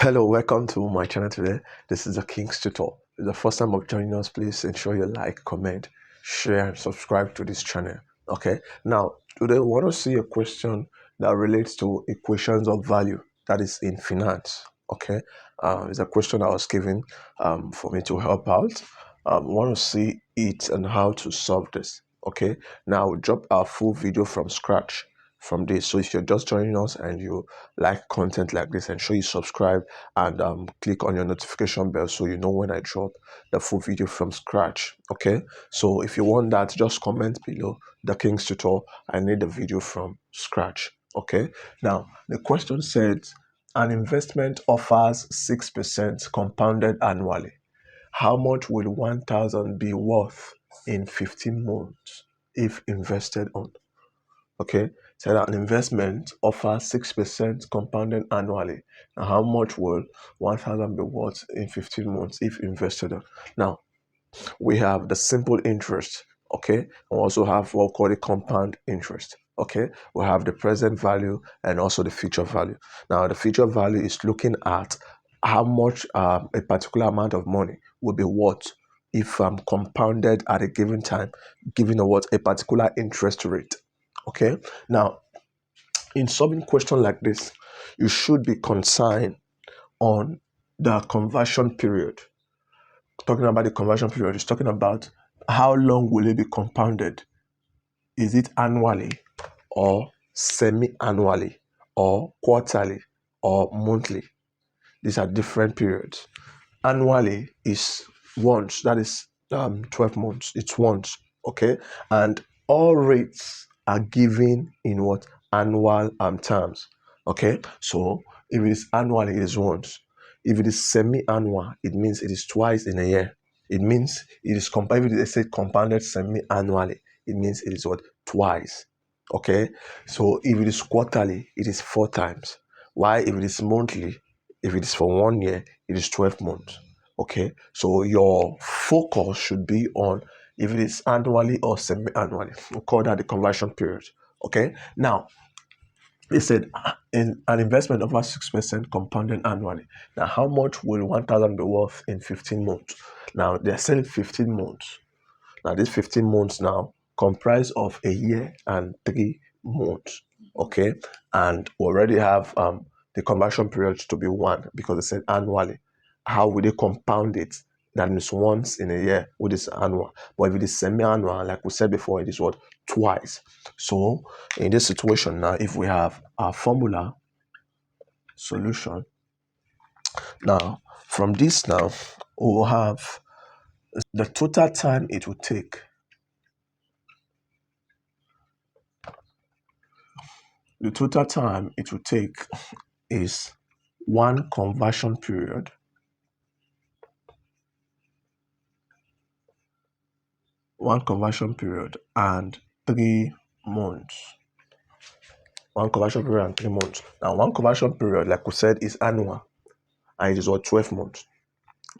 Hello, welcome to my channel today. This is the King's Tutor. If it's the first time of joining us, please ensure you like, comment, share, and subscribe to this channel. Okay, now today we want to see a question that relates to equations of value, that is in finance. Okay, it's a question I was given for me to help out. We want to see it and how to solve this. Okay, now we'll drop our full video from scratch from this. So if you're just joining us and you like content like this, ensure you subscribe and click on your notification bell so you know when I drop the full video from scratch. Okay, so if you want that, just comment below the King's Tutor. I need the video from scratch. Okay, now the question said an investment offers 6% compounded annually. How much will 1,000 be worth in 15 months if invested on? Okay, so that an investment offers 6% compounded annually. Now, how much will 1,000 be worth in 15 months if invested on? Now, we have the simple interest, okay, and we also have what we call the compound interest. Okay, we have the present value and also the future value. Now, the future value is looking at how much a particular amount of money will be worth if compounded at a given time, given a particular interest rate. Okay, now in solving question like this, you should be concerned on the conversion period. Talking about the conversion period is talking about how long will it be compounded. Is it annually or semi-annually or quarterly or monthly? These are different periods. Annually is once, that is 12 months. It's once, okay? And all rates are given in what? Annual terms, okay? So if it is annually, it is once. If it is semi-annual, it means it is twice in a year. It means it is compounded. If they say compounded semi-annually, it means it is what? Twice, okay? So if it is quarterly, it is 4 times. Why? If it is monthly, if it is for 1 year, it is 12 months. Okay, so your focus should be on if it is annually or semi-annually. We'll call that the conversion period. Okay, now they said in an investment of 6% compounded annually. Now, how much will 1,000 be worth in 15 months? Now, they're saying 15 months. Now, these 15 months now comprise of a year and 3 months. Okay, and we already have the conversion period to be 1 because they said annually. How will they compound it? That means once in a year, which is annual. But if it is semi-annual, like we said before, it is what? Twice. So in this situation now, if we have our formula solution, now from this now, we will have the total time it will take. The total time it will take is 1 conversion period and 3 months. 1 conversion period and 3 months. Now, 1 conversion period, like we said, is annual, and it is what? 12 months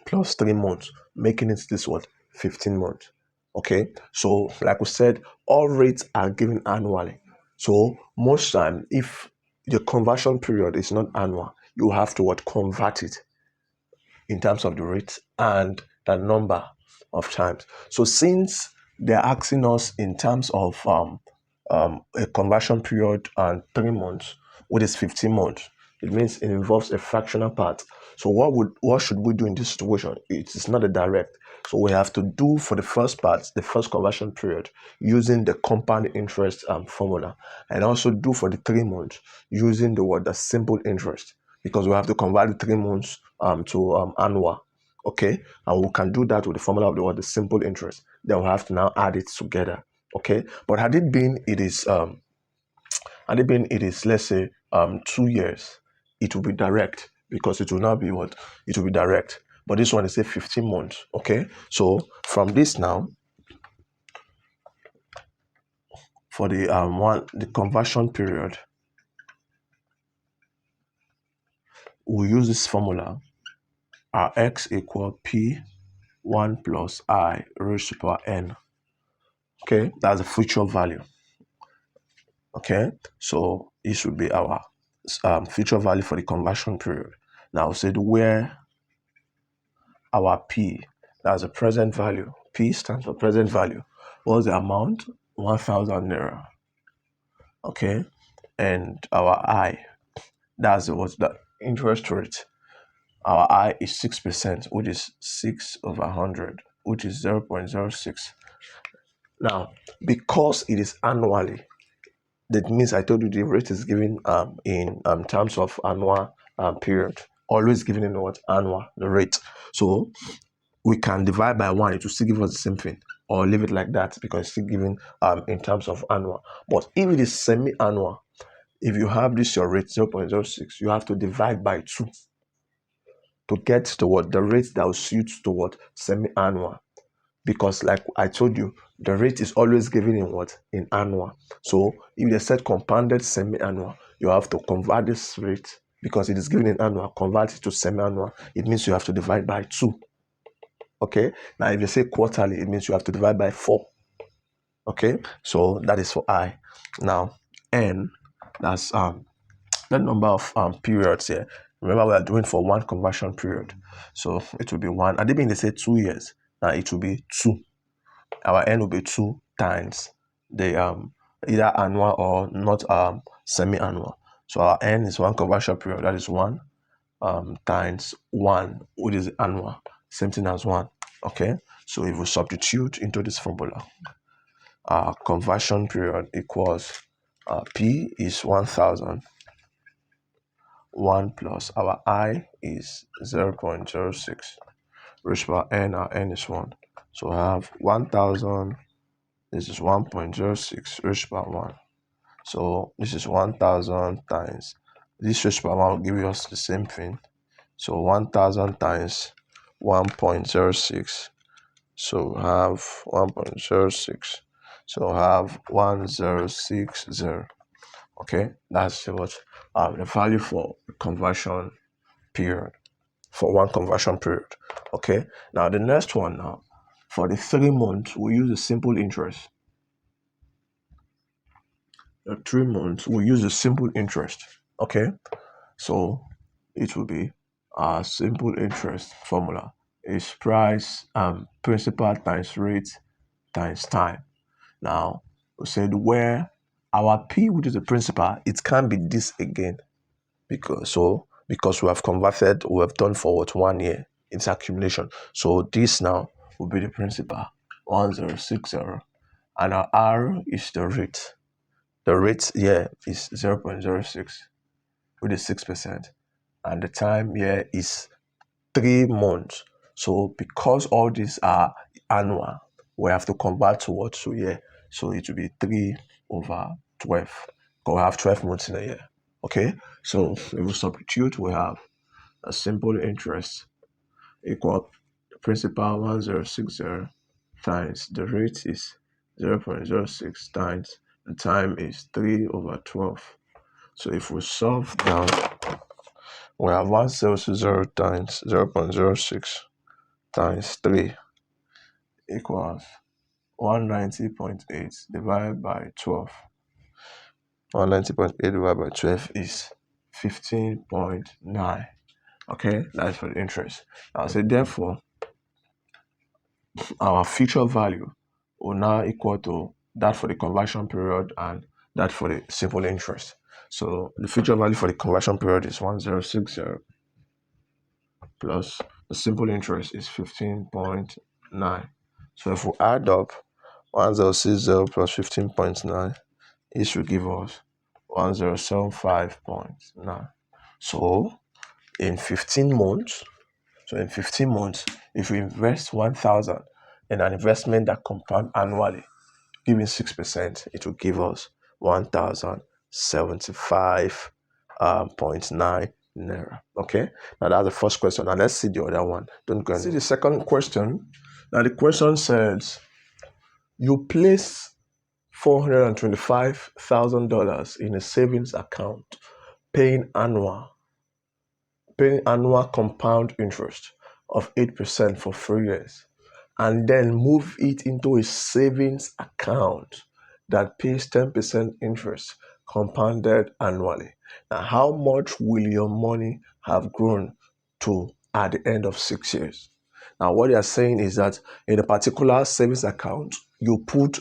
plus 3 months, making it this what? 15 months. Okay, so like we said, all rates are given annually. So most time, if the conversion period is not annual, you have to what? Convert it in terms of the rate and the number of times. So since they're asking us in terms of a conversion period and 3 months, which is 15 months, it means it involves a fractional part. So what should we do in this situation? It is not a direct. So we have to do for the first part, the first conversion period, using the compound interest formula, and also do for the 3 months using the simple interest, because we have to convert the 3 months to annual. Okay, and we can do that with the formula of the simple interest. Then we have to now add it together. Okay, but had it been it is let's say 2 years, it will be direct, because it will now be what? It will be direct. But this one is say 15 months. Okay, so from this now, for the conversion period, we use this formula. Our x equal p1 plus I raised to power n. Okay, that's the future value. Okay, so this would be our future value for the conversion period. Now said where our P, that's the present value. P stands for present value. What's the amount? 1,000 naira. Okay. And our I, that's what's the interest rate. Our I is 6%, which is 6 over 100, which is 0.06. Now, because it is annually, that means I told you the rate is given in terms of annual period. Always given in what? Annual, the rate. So we can divide by 1, it will still give us the same thing, or leave it like that because it's still given in terms of annual. But if it is semi-annual, if you have this your rate 0.06, you have to divide by 2 to get to what the rate that will suit to what semi-annual. Because like I told you, the rate is always given in what? In annual. So if they said compounded semi-annual, you have to convert this rate because it is given in annual, convert it to semi-annual. It means you have to divide by 2. Okay. Now if you say quarterly, it means you have to divide by 4. Okay. So that is for I. Now N, that's the number of periods here. Remember, we are doing for one conversion period. So it will be 1. And even they say 2 years. Now it will be 2. Our N will be 2 times the either annual or not semi-annual. So our N is one conversion period. That is 1 times 1, which is annual. Same thing as 1. Okay. So if we substitute into this formula, our conversion period equals P is 1,000. 1 plus our I is 0.06 raised by N. Our N is 1. So I have 1,000. This is 1.06 raised by 1. So this is 1,000 times this raised by 1 will give us the same thing. So 1,000 times 1.06. So we have 1.06. So I have 1060. Okay, that's what the value for conversion period, for one conversion period. Okay, now the next one, now for the 3 months we use a simple interest. The 3 months we use a simple interest. Okay, so it will be a simple interest formula is price principal times rate times time. Now we said where our P, which is the principal, it can't be this again because we have converted, we have done for what 1 year, it's accumulation. So this now will be the principal 1060, and our R is the rate. The rate here is 0.06 with the 6%, and the time here is 3 months. So because all these are annual, we have to convert to what to year. So it will be 3 over 12. Because we have 12 months in a year. Okay, so if we substitute, we have a simple interest equal the principal 1060 times the rate is 0.06 times the time is 3 over 12. So if we solve down, we have 1060 times 0.06 times 3 equals 190.8 divided by 12. 190.8 divided by 12 is 15.9. Okay, that's for the interest. Now, so therefore, our future value will now equal to that for the conversion period and that for the simple interest. So the future value for the conversion period is 1060 plus the simple interest is 15.9. So if we add up 1060 plus 15.9, it should give us 1075.9. So in 15 months, if we invest 1,000 in an investment that compound annually, giving 6%, it will give us 1,075.9 naira. Okay, now that's the first question. Now let's see the other one. Don't go. See the second question. Now the question says, you place $425,000 in a savings account, paying annual compound interest of 8% for 3 years, and then move it into a savings account that pays 10% interest compounded annually. Now, how much will your money have grown to at the end of 6 years. Now, what they are saying is that in a particular savings account, you put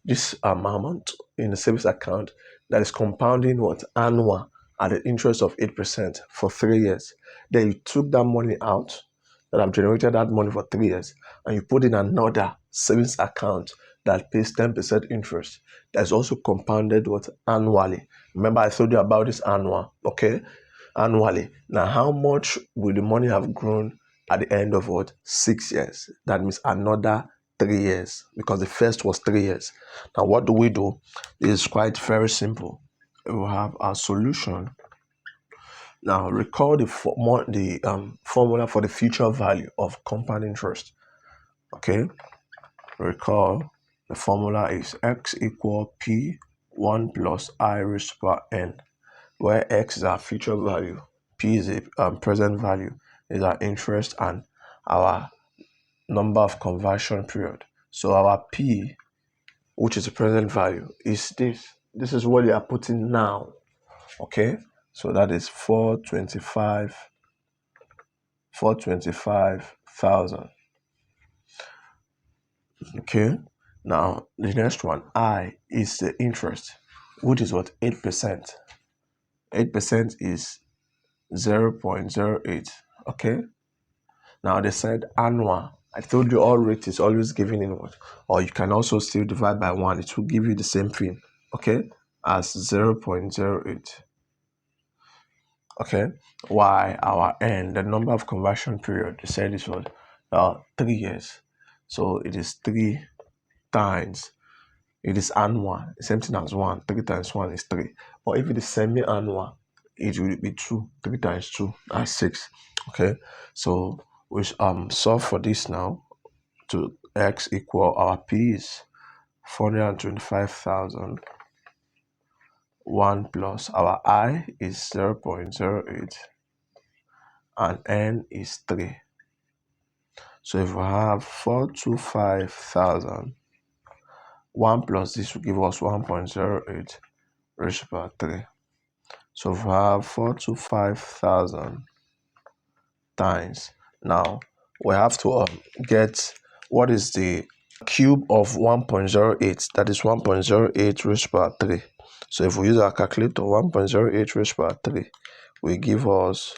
this amount in a savings account that is compounding what annual at the interest of 8% for 3 years. Then you took that money out that have generated that money for 3 years, and you put in another savings account that pays 10% interest. That's also compounded what annually. Remember, I told you about this okay? Annually. Now, how much will the money have grown at the end of what? 6 years. That means another 3 years, because the first was 3 years. Now, what do? It's quite very simple. We will have our solution. Now, recall the formula for the future value of compound interest. Okay, recall the formula is x equal p 1 plus I raised to power n, where x is our future value, p is a present value, is our interest, and our number of conversion period. So our p, which is the present value, is this. This is what you are putting now. Okay, so that is 425,000. Okay, now the next one, I, is the interest, which is what? 8%. 8% is 0.08. Okay, now they said annual. I told you all rate is always given in what, or you can also still divide by 1. It will give you the same thing, okay, as 0.08. Okay, why our n, the number of conversion period, they said this was 3 years. So it is 3 times, it is annual, the same thing as 1. 3 times 1 is 3. But if it is semi-annual, it will be 2. 3 times 2, that's 6. Okay, so we solve for this now. To x equal, our p is 425,000. 1 plus our I is 0.08 and n is 3. So if we have 425,000, 1 plus this will give us 1.08 raised to power 3. So if we have 425,000 times, now we have to get what is the cube of 1.08. That is 1.08 raised to power 3. So if we use our calculator, 1.08 raised to power 3 will give us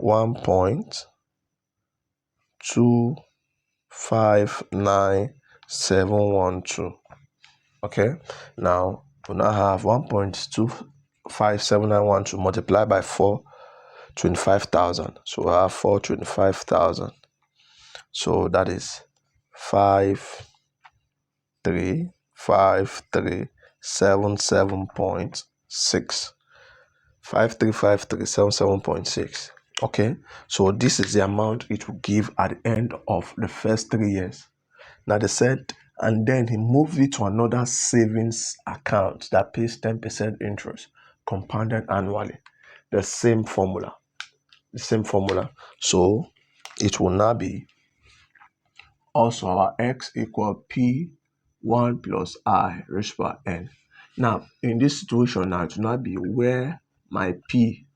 1.259712. Okay, now we now have 1.257912 multiplied by 425,000. So we have 425,000. So that is 535377.6. 535377.6. Okay, so this is the amount it will give at the end of the first 3 years. Now they said, and then he moved it to another savings account that pays 10% interest compounded annually. The same formula. So it will now be also our x equal p 1 plus I raised to power n. Now in this situation now, it will not be where my p.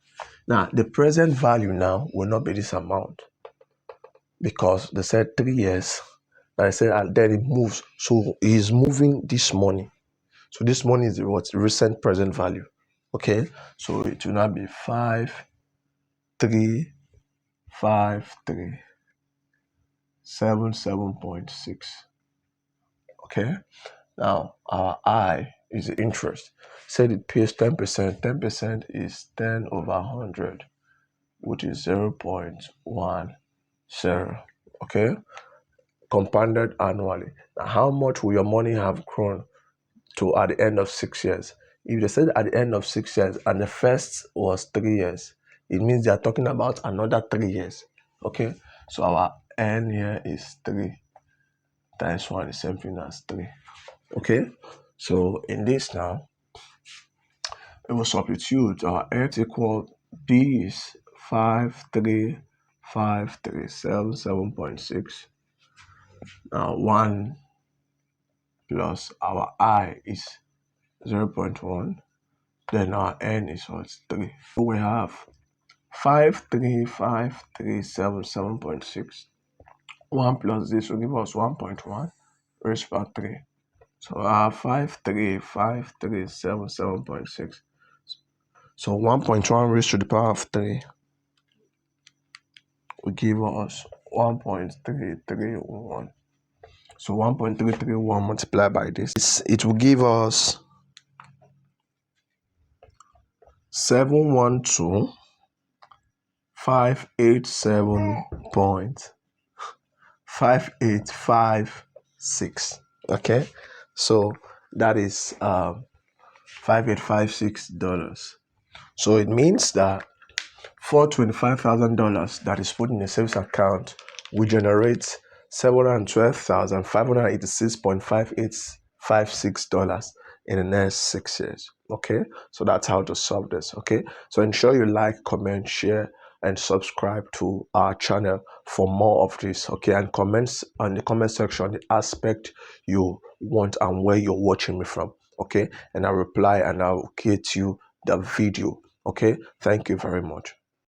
Now the present value now will not be this amount, because they said 3 years. I said, and then it moves. So he's moving this money. So this money is what? Recent present value. Okay, so it will not be 535377.6. Okay, now our I is the interest. Said it pays 10%. 10% is 10 over 100, which is 0.10. Okay, compounded annually. Now, how much will your money have grown to at the end of 6 years? If they said at the end of 6 years and the first was 3 years, it means they are talking about another 3 years. Okay, so our n here is 3 times 1 is same thing as 3. Okay, so in this now, it will substitute our x equal b is 535377.6. Now 1 plus our I is 0.1. Then our n is what? 3. So we have 53537.6. 1 plus this will give us 1.1 raised by 3. So 53537.6. So 1.1 raised to the power of 3 will give us 1.331. So 1.331 multiplied by this, it will give us 712,587.5856. Okay, so that is $5856. So it means that for $25,000 that is put in a savings account, we generate $712,586.5856 in the next 6 years. Okay, so that's how to solve this. Okay, so ensure you like, comment, share, and subscribe to our channel for more of this. Okay, and comments on the comment section the aspect you want and where you're watching me from. Okay, and I'll reply and I'll get you the video. Okay, thank you very much.